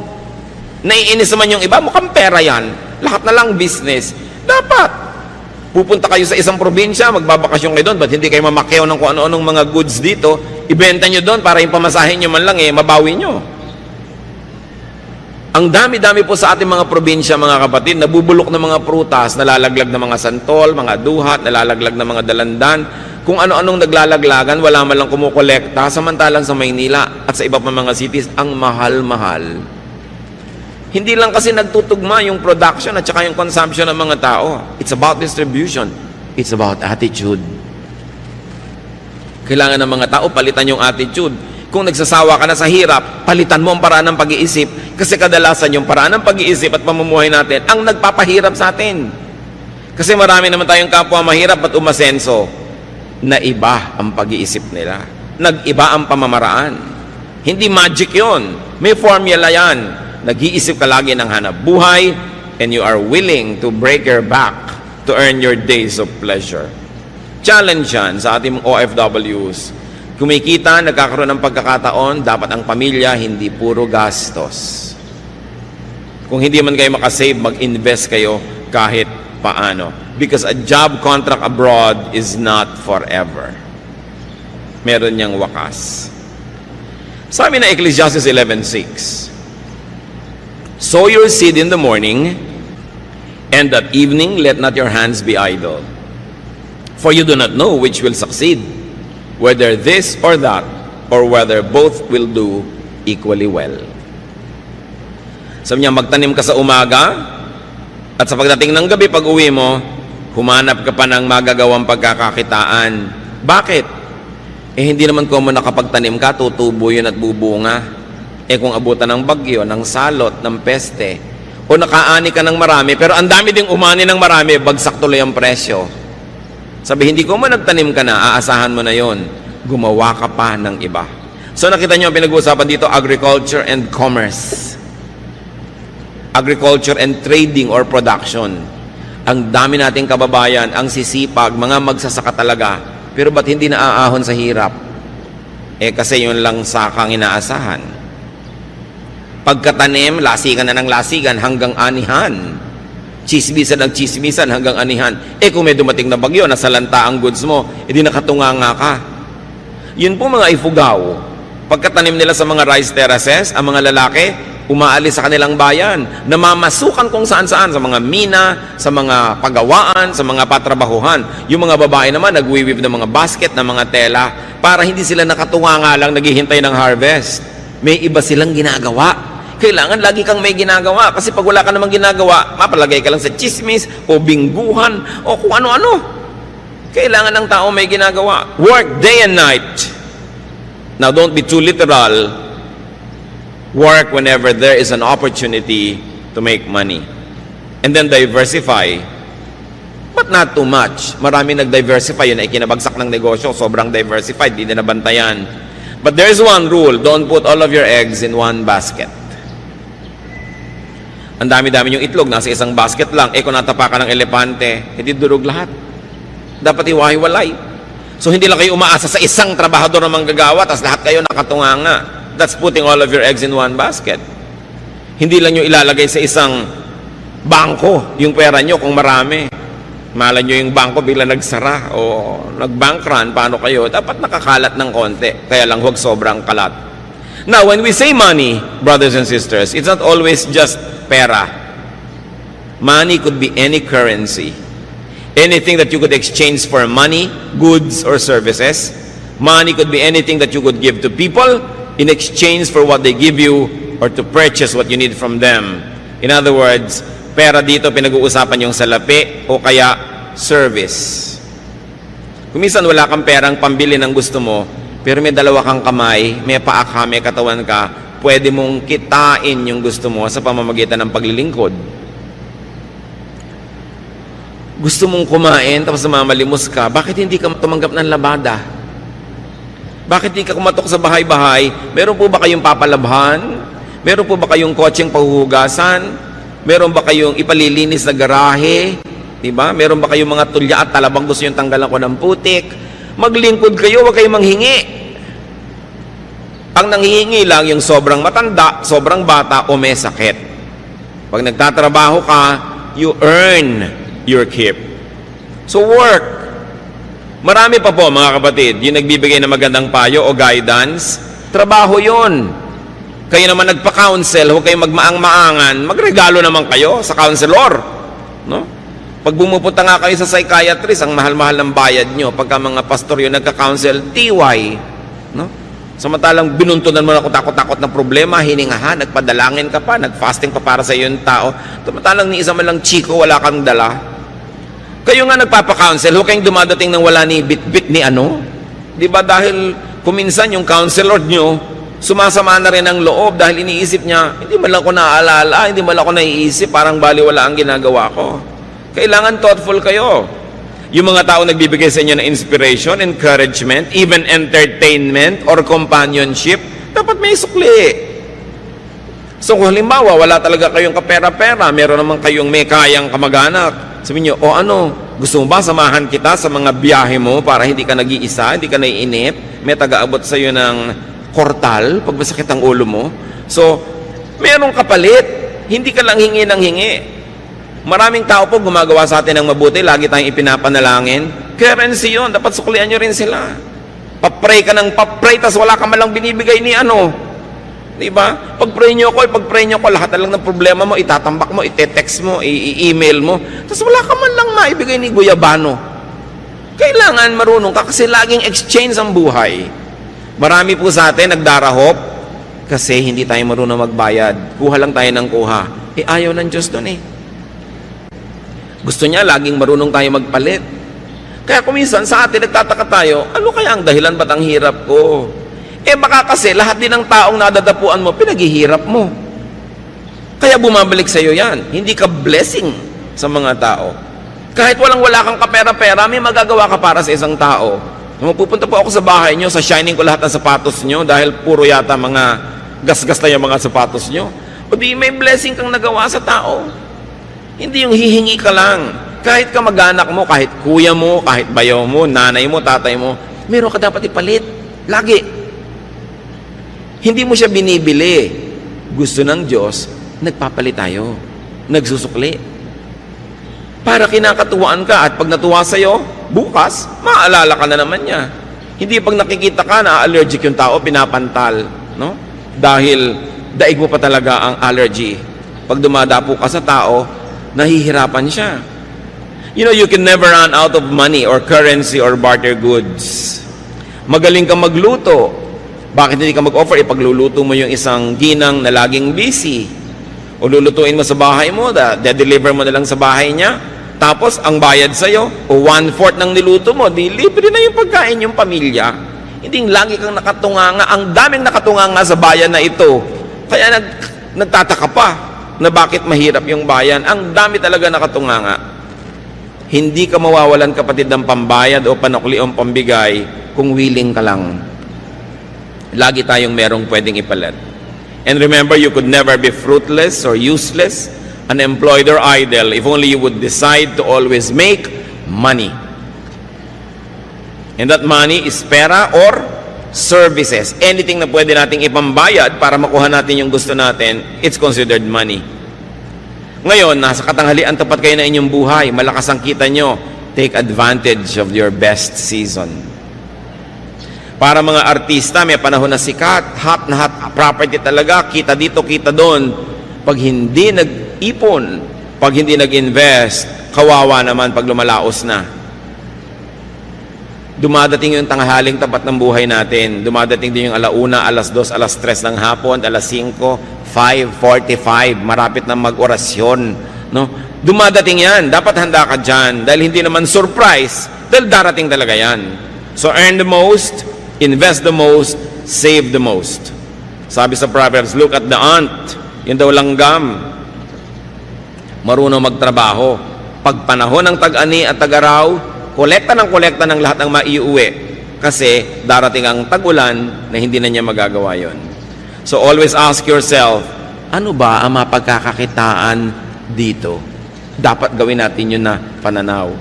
Naiinis naman yung iba, mukhang pera yan. Lahat na lang business. Dapat. Pupunta kayo sa isang probinsya, magbabakasyon kayo doon, ba't hindi kayo mamakyaw ng kung ano-anong mga goods dito, ibenta nyo doon para yung pamasahin nyo man lang, mabawi nyo. Ang dami-dami po sa ating mga probinsya, mga kapatid, nabubulok ng mga prutas, nalalaglag ng mga santol, mga duhat, nalalaglag ng mga dalandan, kung ano-anong naglalaglagan, wala man lang kumukolekta, samantalang sa Maynila at sa iba pa mga cities, ang mahal-mahal. Hindi lang kasi nagtutugma yung production at saka yung consumption ng mga tao. It's about distribution. It's about attitude. Kailangan ng mga tao, palitan yung attitude. Kung nagsasawa ka na sa hirap, palitan mo ang paraan ng pag-iisip. Kasi kadalasan yung paraan ng pag-iisip at pamumuhay natin ang nagpapahirap sa atin. Kasi marami naman tayong kapwa mahirap at umasenso na iba ang pag-iisip nila. Nag-iba ang pamamaraan. Hindi magic yon. May formula yan. Nag-iisip ka lagi ng hanap buhay and you are willing to break your back to earn your days of pleasure. Challenge yan sa ating OFWs. Kumikita, nagkakaroon ng pagkakataon, dapat ang pamilya hindi puro gastos. Kung hindi man kayo makasave, mag-invest kayo kahit paano. Because a job contract abroad is not forever. Meron niyang wakas. Sabi na Ecclesiastes 11:6, sow your seed in the morning, and at evening let not your hands be idle. For you do not know which will succeed, whether this or that, or whether both will do equally well. Sabi niya, magtanim ka sa umaga, at sa pagdating ng gabi, pag uwi mo, humanap ka pa ng magagawang pagkakakitaan. Bakit? Hindi naman kung nakapagtanim ka, tutubo yun at bubunga. Kung abutan ng bagyo, ng salot, ng peste, o nakaani ka ng marami, pero ang dami ding umani ng marami, bagsak tuloy ang presyo. Sabi, hindi ko man nagtanim ka na, aasahan mo na yon. Gumawa ka pa ng iba. So nakita nyo ang pinag-uusapan dito, agriculture and commerce. Agriculture and trading or production. Ang dami nating kababayan, ang sisipag, mga magsasaka talaga, pero ba't hindi naaahon sa hirap? Kasi yun lang sakang inaasahan. Pagkatanim, lasigan na ng lasigan hanggang anihan. Chismisan ng chismisan hanggang anihan. Kung may dumating na bagyo, nasalanta ang goods mo, di nakatunganga ka. Yun po mga ifugaw. Pagkatanim nila sa mga rice terraces, ang mga lalaki, umaalis sa kanilang bayan, namamasukan kung saan-saan, sa mga mina, sa mga pagawaan, sa mga patrabahuhan. Yung mga babae naman, nagwiwib ng mga basket, ng mga tela, para hindi sila nakatunganga lang, naghihintay ng harvest. May iba silang ginagawa. Kailangan lagi kang may ginagawa. Kasi pag wala ka namang ginagawa, mapalagay ka lang sa chismis, o bingguhan, o kung ano-ano. Kailangan ng tao may ginagawa. Work day and night. Now, don't be too literal. Work whenever there is an opportunity to make money. And then diversify, but not too much. Marami nag-diversify, yun ay kinabagsak ng negosyo, sobrang diversified, di na nabantayan. But there's one rule, don't put all of your eggs in one basket. Ang dami-dami yung itlog, nasa isang basket lang. Kung natapakan ng elepante, hindi durog lahat. Dapat iwahiwalay. So hindi lang kayo umaasa sa isang trabahador na manggagawa, tapos lahat kayo nakatunganga. That's putting all of your eggs in one basket. Hindi lang nyo ilalagay sa isang bangko yung pera nyo kung marami. Malay nyo yung bangko bigla nagsara o nag-bank run, paano kayo? Dapat nakakalat ng konti. Kaya lang huwag sobrang kalat. Now, when we say money, brothers and sisters, it's not always just pera. Money could be any currency. Anything that you could exchange for money, goods, or services. Money could be anything that you could give to people in exchange for what they give you or to purchase what you need from them. In other words, pera dito pinag-uusapan yung salapi o kaya service. Kung minsan wala kang perang pambili ng gusto mo, pero may dalawa kang kamay, may paa ka, may katawan ka, pwede mong kitain yung gusto mo sa pamamagitan ng paglilingkod. Gusto mong kumain tapos mamalimos ka, bakit hindi ka tumanggap ng labada? Bakit hindi ka kumatok sa bahay-bahay? Meron po ba kayong papalabhan? Meron po ba kayong kotseng pahuhugasan? Meron ba kayong ipalilinis na garahe? Diba? Meron ba kayong mga tulya at talabang gusto yung tanggalan ko ng putik? Maglingkod kayo, huwag kayong manghingi. Ang nanghihingi lang yung sobrang matanda, sobrang bata o may sakit. Pag nagtatrabaho ka, you earn your keep. So work. Marami pa po mga kapatid, yung nagbibigay ng magandang payo o guidance, trabaho yon. Kayo naman nagpa-counsel, huwag kayong magmaang-maangan, magregalo naman kayo sa counselor. No? Pag bumupunta nga kayo sa psychiatrist, ang mahal-mahal ng bayad nyo. Pagka mga pastor yun nagka-counsel, TY. No? Samantalang binuntunan mo na takot-takot na problema, hiningahan, nagpadalangin ka pa, nag-fasting pa para sa iyong tao. Samantalang ni isa man lang chiko, wala kang dala. Kayo nga nagpapa-counsel, huwag kayong dumadating ng wala ni bit-bit ni ano. Di ba dahil kuminsan yung counselor nyo, sumasama na rin ang loob dahil iniisip niya, hindi man lang ako naaalala, hindi man lang ako naiisip, parang baliwala ang ginagawa ko. Kailangan thoughtful kayo. Yung mga tao nagbibigay sa inyo ng inspiration, encouragement, even entertainment or companionship, dapat may sukli. So kung halimbawa, wala talaga kayong kapera-pera, meron naman kayong may kayang kamag-anak, sabihin nyo, o ano, gusto mo ba samahan kita sa mga biyahe mo para hindi ka nag-iisa, hindi ka naiinip, may taga-abot sa iyo ng kortal pag masakit ang ulo mo. So, merong kapalit, hindi ka lang hingi ng hingi. Maraming tao po gumagawa sa atin ng mabuti, lagi tayong ipinapanalangin. Currency yun, dapat suklian nyo rin sila. Papray ka ng papray, tas wala ka malang binibigay ni ano. Diba? Pag-pray nyo ko, lahat na lang ng problema mo, itatambak mo, ite-text mo, i-email mo. Tapos wala ka man lang maibigay ni Guyabano. Kailangan marunong ka kasi laging exchange ang buhay. Marami po sa atin nagdarahop kasi hindi tayo marunong magbayad. Kuha lang tayo ng kuha. Ayaw ng Diyos doon eh. Gusto niya laging marunong tayo magpalit. Kaya kuminsan sa atin nagtataka tayo, ano kaya ang dahilan ba't ang hirap ko? Baka kasi lahat din ng taong nadadapuan mo, pinaghihirap mo. Kaya bumabalik sa iyo yan. Hindi ka blessing sa mga tao. Kahit wala kang kapera-pera, may magagawa ka para sa isang tao. Pupunta po ako sa bahay nyo, sa shining ko lahat ng sapatos nyo dahil puro yata mga gasgas na yung mga sapatos nyo. O di may blessing kang nagawa sa tao. Hindi yung hihingi ka lang. Kahit kamag-anak mo, kahit kuya mo, kahit bayaw mo, nanay mo, tatay mo, meron ka dapat ipalit. Lagi. Hindi mo siya binibili. Gusto ng Diyos, nagpapalit tayo. Nagsusukli. Para kinakatuwaan ka at pag natuwa sa'yo, bukas, maaalala ka na naman niya. Hindi pag nakikita ka na allergic yung tao, pinapantal. No? Dahil daig mo pa talaga ang allergy. Pag dumadapo ka sa tao, nahihirapan siya. You know, you can never run out of money or currency or barter goods. Magaling kang magluto. Bakit hindi ka mag-offer? Ipagluluto mo yung isang ginang na laging busy. O lulutuin mo sa bahay mo, de-deliver mo na lang sa bahay niya. Tapos, ang bayad sa'yo, o 1/4 ng niluto mo, di libre na yung pagkain yung pamilya. Hindi lagi kang nakatunganga. Ang daming nakatunganga sa bayan na ito. Kaya nagtataka pa. na bakit mahirap yung bayan. Ang dami talaga nakatunganga. Hindi ka mawawalan, kapatid, ng pambayad o panukli o pambigay kung willing ka lang. Lagi tayong merong pwedeng ipalit. And remember, you could never be fruitless or useless, unemployed or idle if only you would decide to always make money. And that money is pera or services. Anything na pwede nating ipambayad para makuha natin yung gusto natin, it's considered money. Ngayon, nasa katanghalian, tapat kayo na inyong buhay, malakas ang kita nyo, take advantage of your best season. Para mga artista, may panahon na sikat, hot na hot property talaga, kita dito, kita doon. Pag hindi nag-ipon, pag hindi nag-invest, kawawa naman pag lumalaos na. Dumadating yung tanghaling tapat ng buhay natin. Dumadating din yung alauna, alas 2, alas 3 ng hapon, alas 5, 5:45, marapit na mag-orasyon. No? Dumadating yan. Dapat handa ka dyan. Dahil hindi naman surprise, dahil darating talaga yan. So earn the most, invest the most, save the most. Sabi sa Proverbs, look at the ant. Yun daw langgam. Marunong magtrabaho. Pag panahon ng tag-ani at tag-araw, kolekta ng lahat ng maiuwi. Kasi darating ang tag-ulan na hindi na niya magagawa yon. So always ask yourself, ano ba ang mapagkakakitaan dito? Dapat gawin natin yun na pananaw.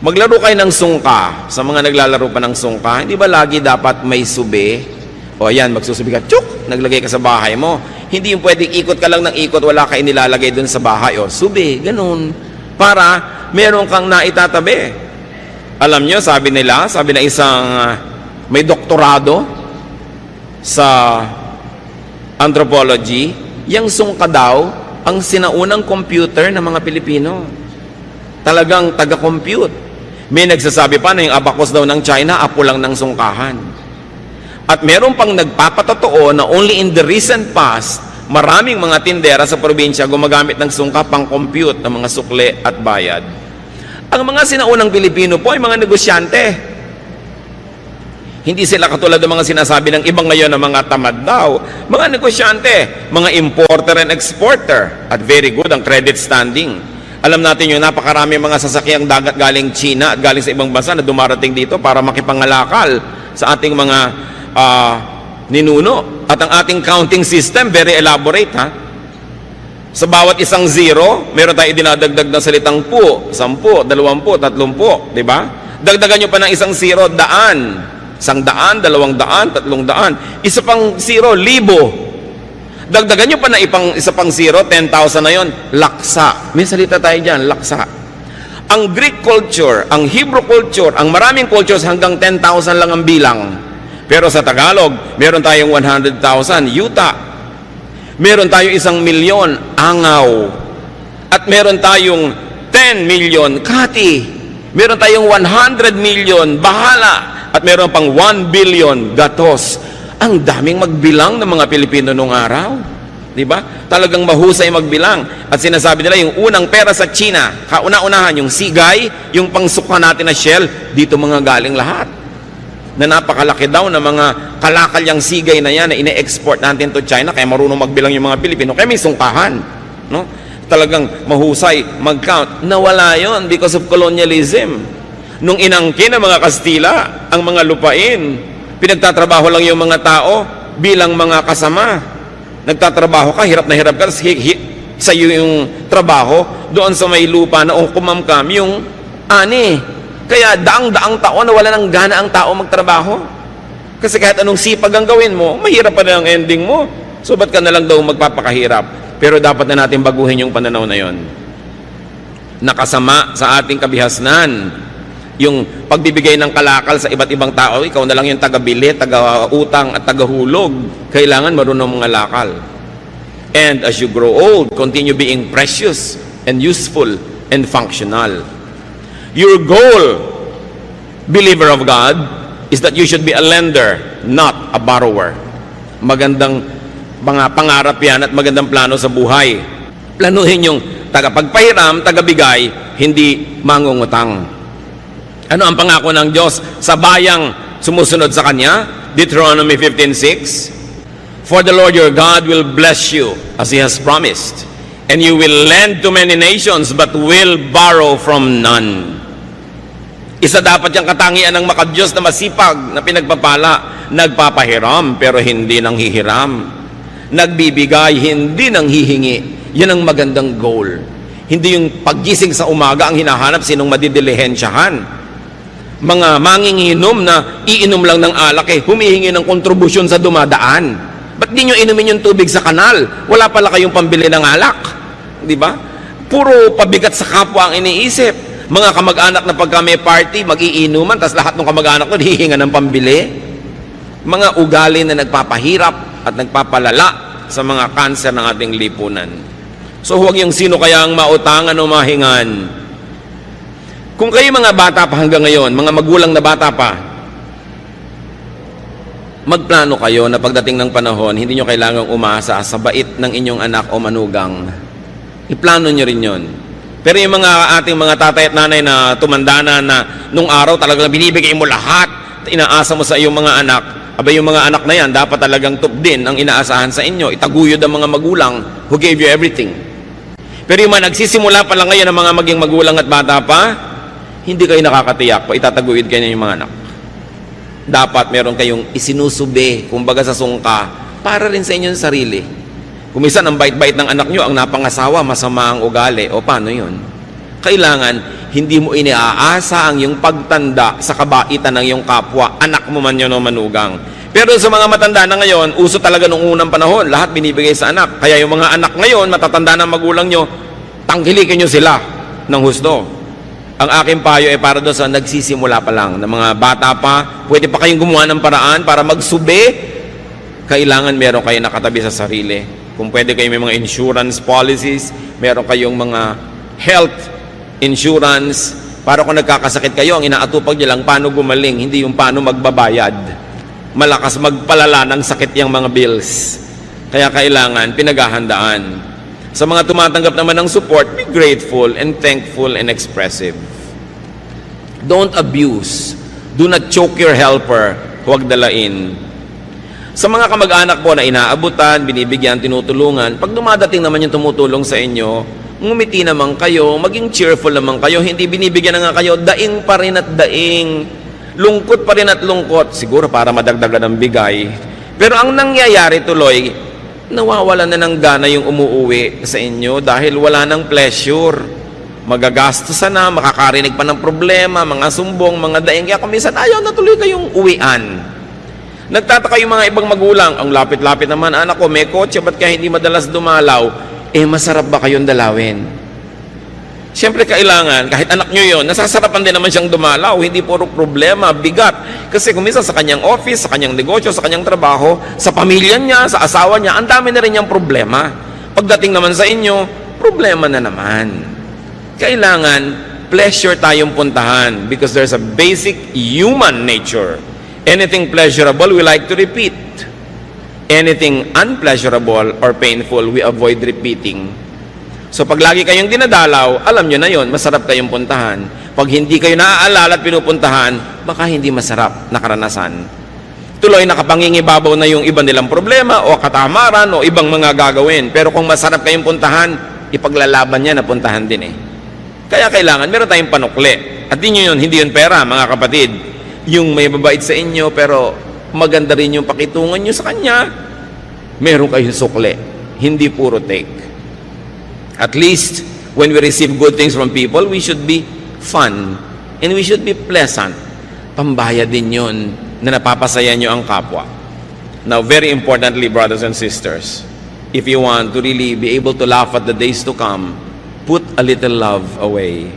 Maglaro kayo ng sungka. Sa mga naglalaro pa ng sungka, hindi ba lagi dapat may sube? O yan, magsusubi ka, tsuk, naglagay ka sa bahay mo. Hindi yung pwedeng ikot ka lang ng ikot, wala ka inilalagay dun sa bahay. O sube, ganun. Para meron kang naitatabi. Alam nyo, sabi na isang may doktorado sa anthropology, yung sungka daw, ang sinaunang computer ng mga Pilipino. Talagang taga-compute. May nagsasabi pa na yung abacus daw ng China, apo lang ng sungkahan. At meron pang nagpapatotoo na only in the recent past, maraming mga tindera sa probinsya gumagamit ng sungka pang compute ng mga sukle at bayad. Ang mga sinaunang Pilipino po ay mga negosyante. Hindi sila katulad ng mga sinasabi ng ibang ngayon na mga tamad daw. Mga negosyante, mga importer and exporter, at very good ang credit standing. Alam natin yung napakarami mga sasakyang dagat galing China at galing sa ibang bansa na dumarating dito para makipangalakal sa ating mga ninuno. At ang ating counting system, very elaborate, ha? Sa bawat isang zero, meron tayo dinadagdag na salitang po, 10, 20, 30, di ba? Dagdagan nyo pa ng isang zero, daan. 100, 200, 300. Isa pang zero, 1,000. Dagdagan nyo pa na isa pang zero, 10,000 na yon, laksa. May salita tayo dyan, laksa. Ang Greek culture, ang Hebrew culture, ang maraming cultures hanggang 10,000 lang ang bilang. Pero sa Tagalog, meron tayong 100,000, yuta. Meron tayong 1,000,000, angaw. At meron tayong 10 million, kati. Meron tayong 100 million, bahala. At meron pang 1 billion, gatos. Ang daming magbilang ng mga Pilipino nung araw. Diba? Talagang mahusay magbilang. At sinasabi nila, yung unang pera sa China, kauna-unahan, yung sigay, yung pangsuka natin na shell, dito mga galing lahat. Na napakalaki daw na mga kalakalyang sigay na yan na ine-export natin to China, kaya marunong magbilang yung mga Pilipino, kaya may sungkahan, no? Talagang mahusay mag-count. Nawala yon because of colonialism. Nung inangkin ng mga Kastila ang mga lupain, pinagtatrabaho lang yung mga tao bilang mga kasama. Nagtatrabaho ka, hirap na hirap ka, sa iyo yung trabaho, doon sa may lupa na kumamkam yung ani. Kaya daang-daang taon na wala nang gana ang tao magtrabaho. Kasi kahit anong sipag ang gawin mo, mahirap pa na ang ending mo. So ba't ka na lang daw magpapakahirap? Pero dapat na natin baguhin yung pananaw na yon. Nakasama sa ating kabihasnan yung pagbibigay ng kalakal sa iba't ibang tao. Ikaw na lang yung taga-bili, taga-utang at taga-hulog. Kailangan marunong mga lakal. And as you grow old, continue being precious and useful and functional. Your goal, believer of God, is that you should be a lender, not a borrower. Magandang mga pangarap yan at magandang plano sa buhay. Planuhin yung tagapagpahiram, tagabigay, hindi mangungutang. Ano ang pangako ng Diyos sa bayang sumusunod sa Kanya? Deuteronomy 15:6. For the Lord your God will bless you as He has promised. And you will lend to many nations, but will borrow from none. Isa dapat yung katangian ng makadiyos na masipag, na pinagpapala, nagpapahiram, pero hindi nang hihiram. Nagbibigay, hindi nang hihingi. Yan ang magandang goal. Hindi yung paggising sa umaga ang hinahanap sinong madidilihensyahan. Mga manginginom na iinom lang ng alak humihingi ng kontribusyon sa dumadaan. Ba't di nyo inumin yung tubig sa kanal? Wala pala kayong pambili ng alak. Di ba? Puro pabigat sa kapwa ang iniisip. Mga kamag-anak na pagka may party, mag-iinuman, tas lahat ng kamag-anak ko hihinga ng pambili. Mga ugali na nagpapahirap at nagpapalala sa mga kanser ng ating lipunan. So huwag yung sino kaya ang mautangan o mahingan. Kung kayo mga bata pa hanggang ngayon, mga magulang na bata pa, magplano kayo na pagdating ng panahon, hindi nyo kailangang umasa sa bait ng inyong anak o manugang. Iplano nyo rin yon. Pero yung mga ating mga tatay at nanay na tumanda na nung araw talagang binibigay mo lahat, inaasa mo sa iyong mga anak, abay yung mga anak na yan, dapat talagang din ang inaasahan sa inyo. Itaguyod ang mga magulang who gave you everything. Pero yung mga nagsisimula pa lang ngayon ang mga maging magulang at bata pa, hindi kayo nakakatiyak pa itataguyod kayo ng mga anak. Dapat meron kayong isinusubi, kumbaga sa sungka, para rin sa inyong sarili. Kung minsan ang bait-bait ng anak nyo, ang napangasawa, masama ang ugali, o paano yun? Kailangan, hindi mo iniaasa ang iyong pagtanda sa kabaitan ng iyong kapwa, anak mo man yun o manugang. Pero sa mga matanda na ngayon, uso talaga nung unang panahon, lahat binibigay sa anak. Kaya yung mga anak ngayon, matatanda ng magulang nyo, tangkilikin nyo sila ng husto. Ang aking payo ay para doon sa nagsisimula pa lang, na mga bata pa, pwede pa kayong gumawa ng paraan para magsubi, kailangan meron kayo nakatabi sa sarili. Kung pwede kayo may mga insurance policies, meron kayong mga health insurance, para kung nagkakasakit kayo, ang inaatupag nyo lang paano gumaling, hindi yung paano magbabayad. Malakas magpalala ng sakit yung mga bills. Kaya kailangan pinaghahandaan. Sa mga tumatanggap naman ng support, be grateful and thankful and expressive. Don't abuse. Do not choke your helper. Huwag dalain. Sa mga kamag-anak po na inaabutan, binibigyan, tinutulungan, pag dumadating naman yung tumutulong sa inyo, ngumiti naman kayo, maging cheerful naman kayo, hindi binibigyan na nga kayo, daing pa rin at daing. Lungkot pa rin at lungkot, siguro para madagdagan ng bigay. Pero ang nangyayari tuloy, nawawala na ng gana yung umuuwi sa inyo dahil wala ng pleasure. Magagastusan na, makakarinig pa ng problema, mga sumbong, mga daing. Kaya kung minsan ayaw na tuloy kayong uwian. Nagtataka yung mga ibang magulang, ang lapit-lapit naman, anak ko, may kotse, ba't kaya hindi madalas dumalaw? Masarap ba kayong dalawin? Siyempre kailangan, kahit anak nyo yun, nasasarapan din naman siyang dumalaw, hindi puro problema, bigat. Kasi kung minsan sa kanyang office, sa kanyang negosyo, sa kanyang trabaho, sa pamilya niya, sa asawa niya, ang dami na rin niyang problema. Pagdating naman sa inyo, problema na naman. Kailangan, pleasure tayong puntahan because there's a basic human nature. Anything pleasurable, we like to repeat. Anything unpleasurable or painful, we avoid repeating. So pag lagi kayong dinadalaw, alam nyo na yon, masarap kayong puntahan. Pag hindi kayo naaalala at pinupuntahan, baka hindi masarap na karanasan. Tuloy nakapangingibabaw na yung ibang nilang problema o katamaran o ibang mga gagawin. Pero kung masarap kayong puntahan, ipaglalaban niya na puntahan din Kaya kailangan, meron tayong panukli. At hindi yun pera, mga kapatid. Yung may babait sa inyo, pero maganda rin yung pakitungan nyo sa kanya, meron kayong sukli. Hindi puro take. At least, when we receive good things from people, we should be fun. And we should be pleasant. Pambaya din yun na napapasaya nyo ang kapwa. Now, very importantly, brothers and sisters, if you want to really be able to laugh at the days to come, put a little love away.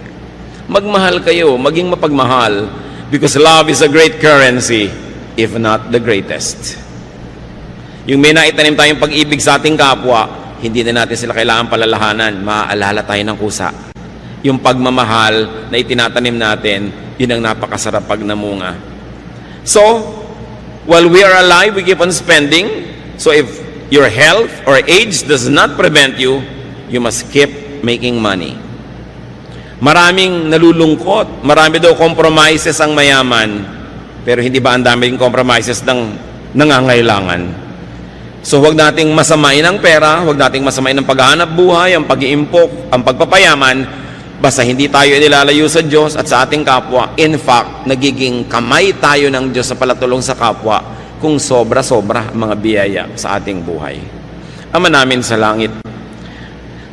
Magmahal kayo, maging mapagmahal, because love is a great currency, if not the greatest. Yung may naitanim tayong pag-ibig sa ating kapwa, hindi na natin sila kailangan palalahanan, maaalala tayo ng kusa. Yung pagmamahal na itinatanim natin, yun ang napakasarap pag namunga. So, while we are alive, we keep on spending. So if your health or age does not prevent you, you must keep making money. Maraming nalulungkot, marami daw compromises ang mayaman, pero hindi ba ang daming compromises ng nangangailangan? So huwag nating masamain ang pera, huwag nating masamain ang paghahanap buhay, ang pag-iimpok, ang pagpapayaman, basta hindi tayo nilalayo sa Diyos at sa ating kapwa. In fact, nagiging kamay tayo ng Diyos sa palatulong sa kapwa kung sobra-sobra ang mga biyaya sa ating buhay. Ama namin sa langit,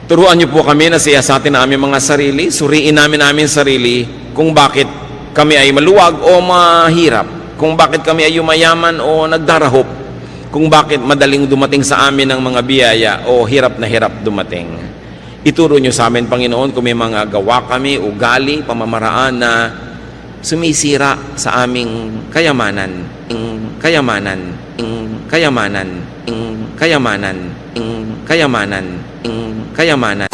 turuan niyo po kami na siyasatin namin mga sarili, suriin namin sarili kung bakit kami ay maluwag o mahirap, kung bakit kami ay yumayaman o nagdarahop, kung bakit madaling dumating sa amin ang mga biyaya o hirap na hirap dumating. Ituro niyo sa amin, Panginoon, kung may mga gawa kami, ugali, pamamaraan na sumisira sa aming kayamanan, kayamanan, kayamanan, kayamanan, kayamanan, kayamanan.